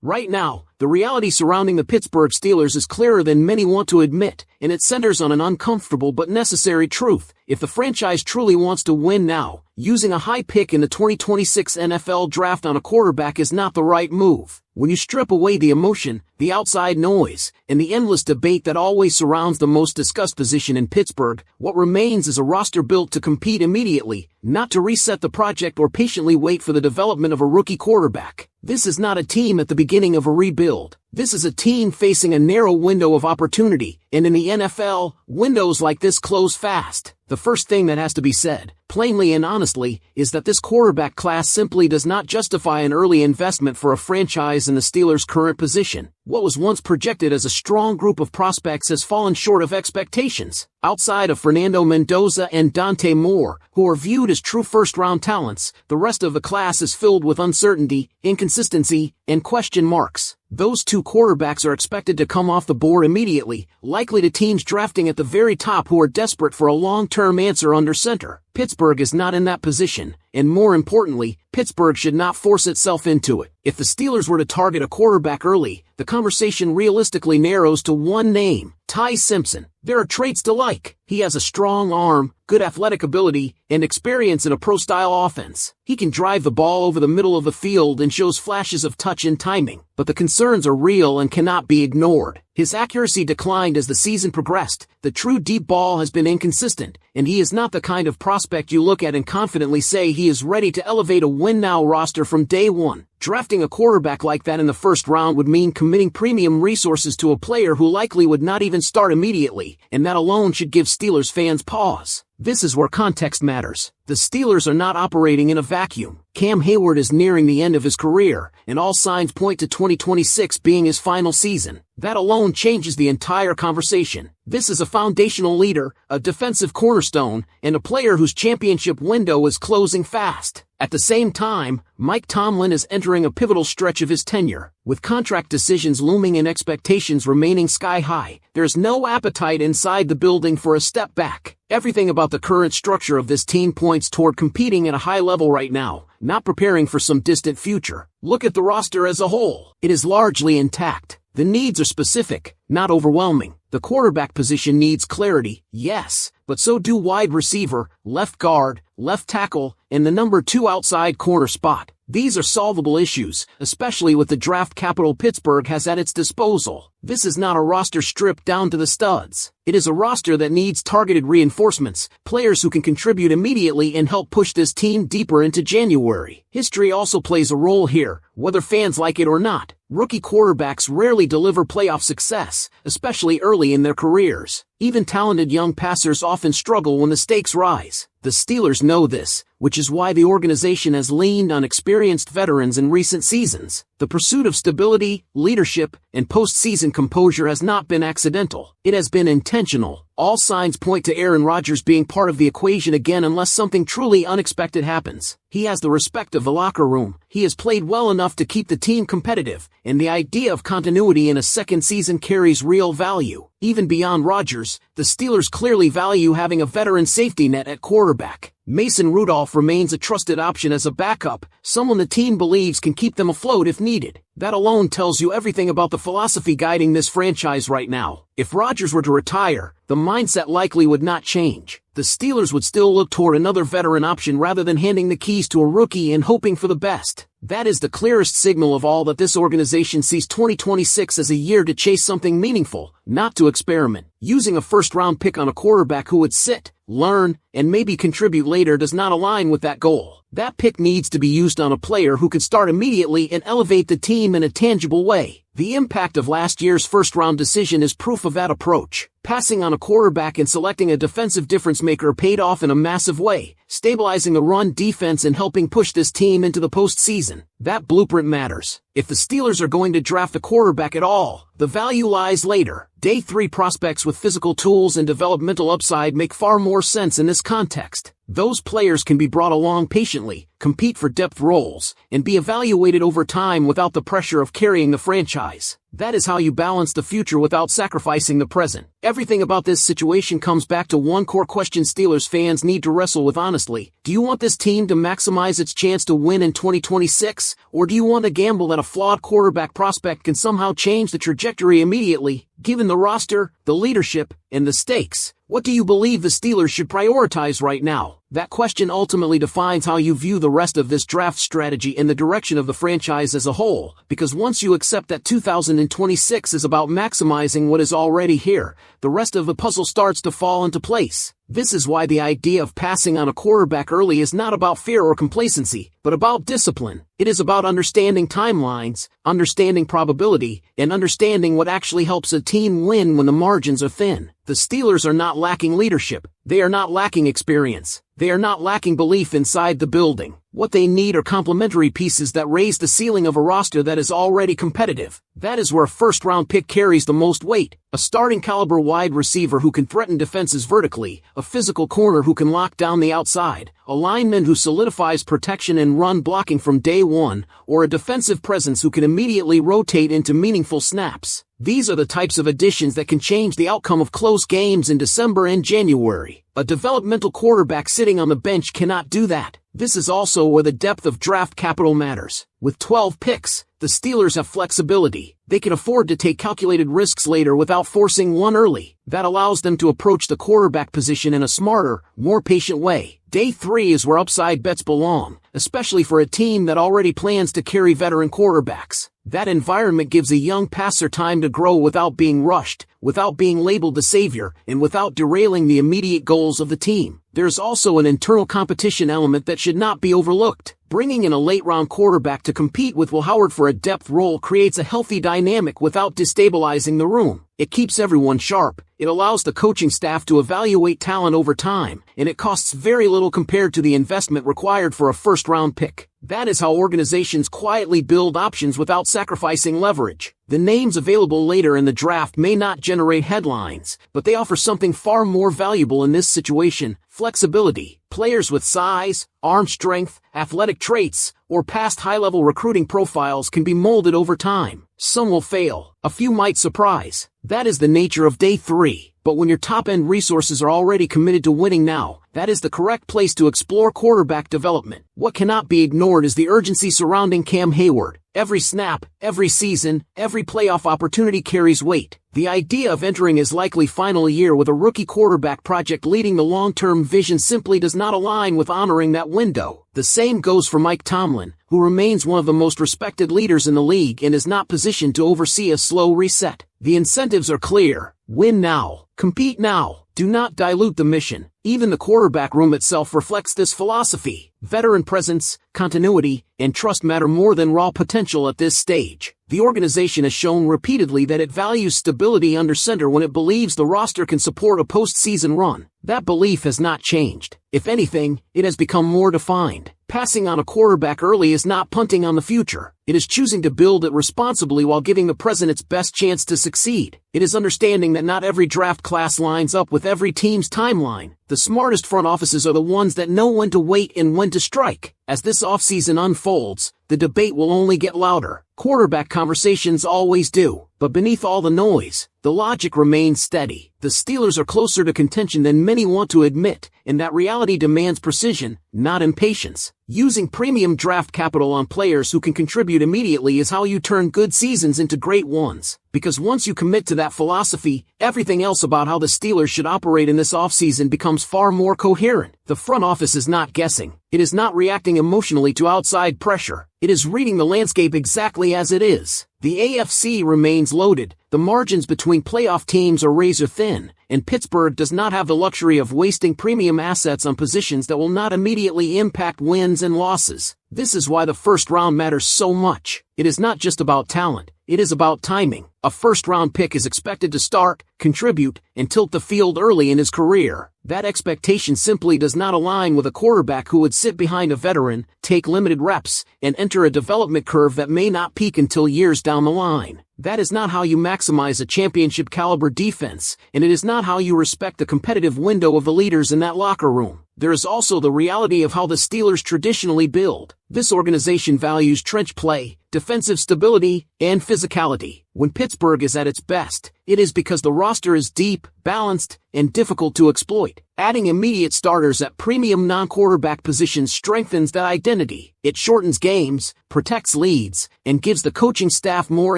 Right now, the reality surrounding the Pittsburgh Steelers is clearer than many want to admit, and it centers on an uncomfortable but necessary truth. If the franchise truly wants to win now, using a high pick in the 2026 NFL Draft on a quarterback is not the right move. When you strip away the emotion, the outside noise, and the endless debate that always surrounds the most discussed position in Pittsburgh, what remains is a roster built to compete immediately, not to reset the project or patiently wait for the development of a rookie quarterback. This is not a team at the beginning of a rebuild. This is a team facing a narrow window of opportunity, and in the NFL, windows like this close fast. The first thing that has to be said, plainly and honestly, is that this quarterback class simply does not justify an early investment for a franchise in the Steelers' current position. What was once projected as a strong group of prospects has fallen short of expectations. Outside of Fernando Mendoza and Dante Moore, who are viewed as true first-round talents, the rest of the class is filled with uncertainty, inconsistency, and question marks. Those two quarterbacks are expected to come off the board immediately, likely to teams drafting at the very top who are desperate for a long-term answer under center. Pittsburgh is not in that position, and more importantly, Pittsburgh should not force itself into it. If the Steelers were to target a quarterback early, the conversation realistically narrows to one name: Ty Simpson. There are traits to like. He has a strong arm, good athletic ability, and experience in a pro-style offense. He can drive the ball over the middle of the field and shows flashes of touch and timing, but the concerns are real and cannot be ignored. His accuracy declined as the season progressed, the true deep ball has been inconsistent, and he is not the kind of prospect you look at and confidently say he is ready to elevate a win-now roster from day one. Drafting a quarterback like that in the first round would mean committing premium resources to a player who likely would not even start immediately, and that alone should give Steelers fans pause. This is where context matters. The Steelers are not operating in a vacuum. Cam Hayward is nearing the end of his career, and all signs point to 2026 being his final season. That alone changes the entire conversation. This is a foundational leader, a defensive cornerstone, and a player whose championship window is closing fast. At the same time, Mike Tomlin is entering a pivotal stretch of his tenure. With contract decisions looming and expectations remaining sky high, there's no appetite inside the building for a step back. Everything about the current structure of this team points toward competing at a high level right now, not preparing for some distant future. Look at the roster as a whole. It is largely intact. The needs are specific, not overwhelming. The quarterback position needs clarity, yes, but so do wide receiver, left guard, left tackle, and the number 2 outside corner spot. These are solvable issues, especially with the draft capital Pittsburgh has at its disposal. This is not a roster stripped down to the studs. It is a roster that needs targeted reinforcements, players who can contribute immediately and help push this team deeper into January. History also plays a role here, whether fans like it or not. Rookie quarterbacks rarely deliver playoff success, especially early in their careers. Even talented young passers often struggle when the stakes rise. The Steelers know this, which is why the organization has leaned on experienced veterans in recent seasons. The pursuit of stability, leadership, and postseason composure has not been accidental. It has been intentional. All signs point to Aaron Rodgers being part of the equation again unless something truly unexpected happens. He has the respect of the locker room. He has played well enough to keep the team competitive, and the idea of continuity in a second season carries real value. Even beyond Rodgers, the Steelers clearly value having a veteran safety net at quarterback. Mason Rudolph remains a trusted option as a backup, someone the team believes can keep them afloat if needed. That alone tells you everything about the philosophy guiding this franchise right now. If Rodgers were to retire, the mindset likely would not change. The Steelers would still look toward another veteran option rather than handing the keys to a rookie and hoping for the best. That is the clearest signal of all that this organization sees 2026 as a year to chase something meaningful, not to experiment. Using a first-round pick on a quarterback who would sit, learn, and maybe contribute later does not align with that goal. That pick needs to be used on a player who can start immediately and elevate the team in a tangible way. The impact of last year's first-round decision is proof of that approach. Passing on a quarterback and selecting a defensive difference-maker paid off in a massive way, stabilizing the run defense and helping push this team into the postseason. That blueprint matters. If the Steelers are going to draft a quarterback at all, the value lies later. Day 3 prospects with physical tools and developmental upside make far more sense in this context. Those players can be brought along patiently, compete for depth roles, and be evaluated over time without the pressure of carrying the franchise. That is how you balance the future without sacrificing the present. Everything about this situation comes back to one core question Steelers fans need to wrestle with honestly. Do you want this team to maximize its chance to win in 2026? Or do you want to gamble that a flawed quarterback prospect can somehow change the trajectory immediately? Given the roster, the leadership, and the stakes, what do you believe the Steelers should prioritize right now? That question ultimately defines how you view the rest of this draft strategy and the direction of the franchise as a whole, because once you accept that 2026 is about maximizing what is already here, the rest of the puzzle starts to fall into place. This is why the idea of passing on a quarterback early is not about fear or complacency, but about discipline. It is about understanding timelines, understanding probability, and understanding what actually helps a team win when the margins are thin. The Steelers are not lacking leadership. They are not lacking experience. They are not lacking belief inside the building. What they need are complementary pieces that raise the ceiling of a roster that is already competitive. That is where a first-round pick carries the most weight. A starting caliber wide receiver who can threaten defenses vertically, a physical corner who can lock down the outside, a lineman who solidifies protection and run blocking from day one, or a defensive presence who can immediately rotate into meaningful snaps. These are the types of additions that can change the outcome of close games in December and January. A developmental quarterback sitting on the bench cannot do that. This is also where the depth of draft capital matters. With 12 picks, the Steelers have flexibility. They can afford to take calculated risks later without forcing one early. That allows them to approach the quarterback position in a smarter, more patient way. Day 3 is where upside bets belong, especially for a team that already plans to carry veteran quarterbacks. That environment gives a young passer time to grow without being rushed, without being labeled the savior, and without derailing the immediate goals of the team. There's also an internal competition element that should not be overlooked. Bringing in a late-round quarterback to compete with Will Howard for a depth role creates a healthy dynamic without destabilizing the room. It keeps everyone sharp, it allows the coaching staff to evaluate talent over time, and it costs very little compared to the investment required for a first-round pick. That is how organizations quietly build options without sacrificing leverage. The names available later in the draft may not generate headlines, but they offer something far more valuable in this situation: flexibility. Players with size, arm strength, athletic traits, or past high-level recruiting profiles can be molded over time. Some will fail, a few might surprise. That is the nature of Day 3. But when your top-end resources are already committed to winning now, that is the correct place to explore quarterback development. What cannot be ignored is the urgency surrounding Cam Hayward. Every snap, every season, every playoff opportunity carries weight. The idea of entering his likely final year with a rookie quarterback project leading the long-term vision simply does not align with honoring that window. The same goes for Mike Tomlin, who remains one of the most respected leaders in the league and is not positioned to oversee a slow reset. The incentives are clear. Win now. Compete now. Do not dilute the mission. Even the quarterback room itself reflects this philosophy. Veteran presence, continuity, and trust matter more than raw potential at this stage. The organization has shown repeatedly that it values stability under center when it believes the roster can support a postseason run. That belief has not changed. If anything, it has become more defined. Passing on a quarterback early is not punting on the future. It is choosing to build it responsibly while giving the present its best chance to succeed. It is understanding that not every draft class lines up with every team's timeline. The smartest front offices are the ones that know when to wait and when to strike. As this offseason unfolds, the debate will only get louder. Quarterback conversations always do. But beneath all the noise, the logic remains steady. The Steelers are closer to contention than many want to admit, and that reality demands precision, not impatience. Using premium draft capital on players who can contribute immediately is how you turn good seasons into great ones. Because once you commit to that philosophy, everything else about how the Steelers should operate in this offseason becomes far more coherent. The front office is not guessing. It is not reacting emotionally to outside pressure. It is reading the landscape exactly as it is. The AFC remains loaded, the margins between playoff teams are razor thin, and Pittsburgh does not have the luxury of wasting premium assets on positions that will not immediately impact wins and losses. This is why the first round matters so much. It is not just about talent, it is about timing. A first-round pick is expected to start, contribute, and tilt the field early in his career. That expectation simply does not align with a quarterback who would sit behind a veteran, take limited reps, and enter a development curve that may not peak until years down the line. That is not how you maximize a championship-caliber defense, and it is not how you respect the competitive window of the leaders in that locker room. There is also the reality of how the Steelers traditionally build. This organization values trench play, defensive stability, and physicality. When Pittsburgh is at its best, it is because the roster is deep, balanced, and difficult to exploit. Adding immediate starters at premium non-quarterback positions strengthens that identity. It shortens games, protects leads, and gives the coaching staff more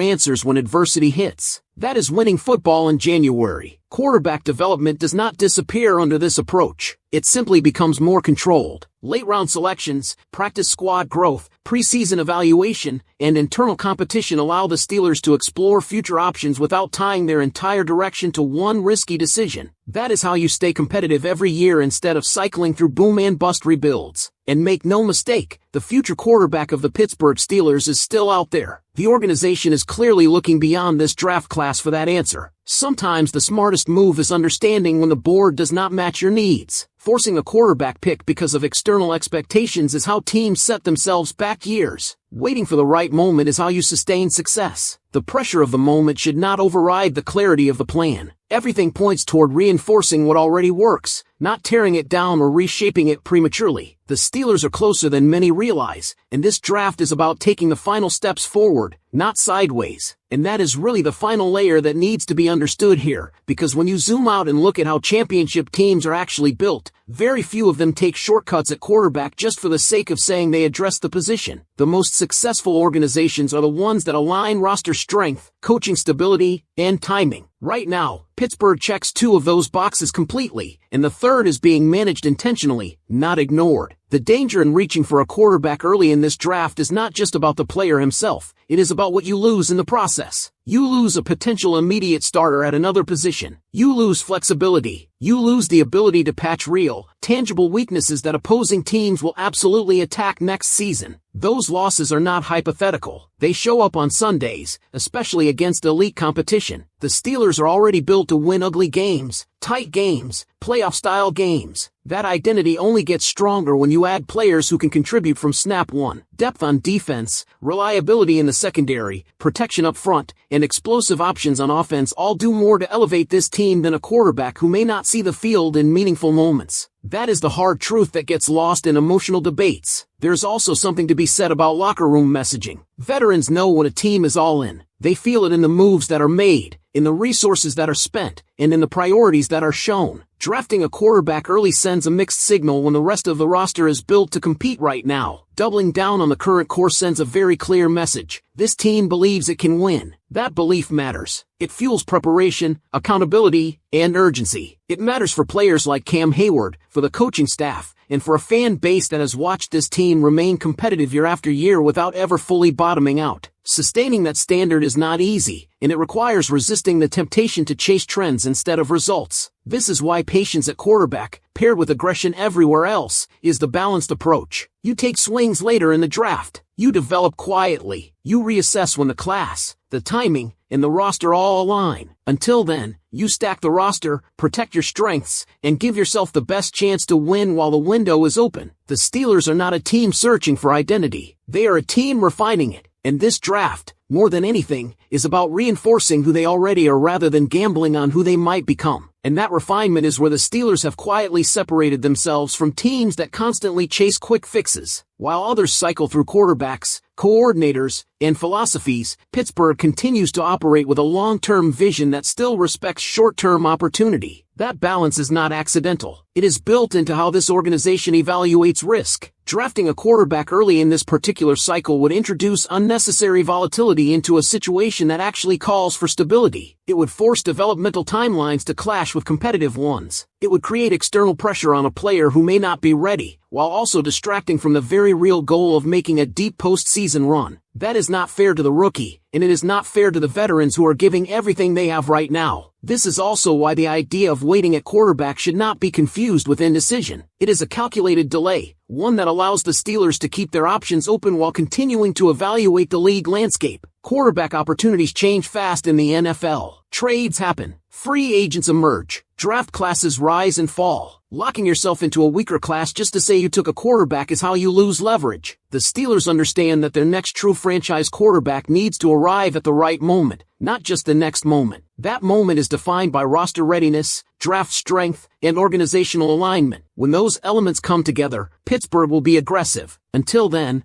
answers when adversity hits. That is winning football in January. Quarterback development does not disappear under this approach. It simply becomes more controlled. Late-round selections, practice squad growth, preseason evaluation, and internal competition allow the Steelers to explore future options without tying their entire direction to one risky decision. That is how you stay competitive every year instead of cycling through boom-and-bust rebuilds. And make no mistake, the future quarterback of the Pittsburgh Steelers is still out there. The organization is clearly looking beyond this draft class for that answer. Sometimes the smartest move is understanding when the board does not match your needs. Forcing a quarterback pick because of external expectations is how teams set themselves back years. Waiting for the right moment is how you sustain success. The pressure of the moment should not override the clarity of the plan. Everything points toward reinforcing what already works, not tearing it down or reshaping it prematurely. The Steelers are closer than many realize, and this draft is about taking the final steps forward, not sideways. And that is really the final layer that needs to be understood here, because when you zoom out and look at how championship teams are actually built, very few of them take shortcuts at quarterback just for the sake of saying they address the position. The most successful organizations are the ones that align roster strength, coaching stability, and timing. Right now, Pittsburgh checks 2 of those boxes completely, and the third is being managed intentionally, not ignored. The danger in reaching for a quarterback early in this draft is not just about the player himself, it is about what you lose in the process. You lose a potential immediate starter at another position. You lose flexibility. You lose the ability to patch real, tangible weaknesses that opposing teams will absolutely attack next season. Those losses are not hypothetical. They show up on Sundays, especially against elite competition. The Steelers are already built to win ugly games, tight games, playoff-style games. That identity only gets stronger when you add players who can contribute from snap one. Depth on defense, reliability in the secondary, protection up front, and explosive options on offense all do more to elevate this team than a quarterback who may not see the field in meaningful moments. That is the hard truth that gets lost in emotional debates. There's also something to be said about locker room messaging. Veterans know when a team is all in. They feel it in the moves that are made, in the resources that are spent, and in the priorities that are shown. Drafting a quarterback early sends a mixed signal when the rest of the roster is built to compete right now. Doubling down on the current core sends a very clear message. This team believes it can win. That belief matters. It fuels preparation, accountability, and urgency. It matters for players like Cam Hayward, for the coaching staff, and for a fan base that has watched this team remain competitive year after year without ever fully bottoming out. Sustaining that standard is not easy, and it requires resisting the temptation to chase trends instead of results. This is why patience at quarterback, paired with aggression everywhere else, is the balanced approach. You take swings later in the draft. You develop quietly. You reassess when the class, the timing, and the roster all align. Until then, you stack the roster, protect your strengths, and give yourself the best chance to win while the window is open. The Steelers are not a team searching for identity. They are a team refining it. And this draft, more than anything, is about reinforcing who they already are rather than gambling on who they might become. And that refinement is where the Steelers have quietly separated themselves from teams that constantly chase quick fixes. While others cycle through quarterbacks, coordinators, and philosophies, Pittsburgh continues to operate with a long-term vision that still respects short-term opportunity. That balance is not accidental. It is built into how this organization evaluates risk. Drafting a quarterback early in this particular cycle would introduce unnecessary volatility into a situation that actually calls for stability. It would force developmental timelines to clash with competitive ones. It would create external pressure on a player who may not be ready, while also distracting from the very real goal of making a deep postseason run. That is not fair to the rookie, and it is not fair to the veterans who are giving everything they have right now. This is also why the idea of waiting at quarterback should not be confused with indecision. It is a calculated delay, one that allows the Steelers to keep their options open while continuing to evaluate the league landscape. Quarterback opportunities change fast in the NFL. Trades happen. Free agents emerge. Draft classes rise and fall. Locking yourself into a weaker class just to say you took a quarterback is how you lose leverage. The Steelers understand that their next true franchise quarterback needs to arrive at the right moment, not just the next moment. That moment is defined by roster readiness, draft strength, and organizational alignment. When those elements come together, Pittsburgh will be aggressive. Until then,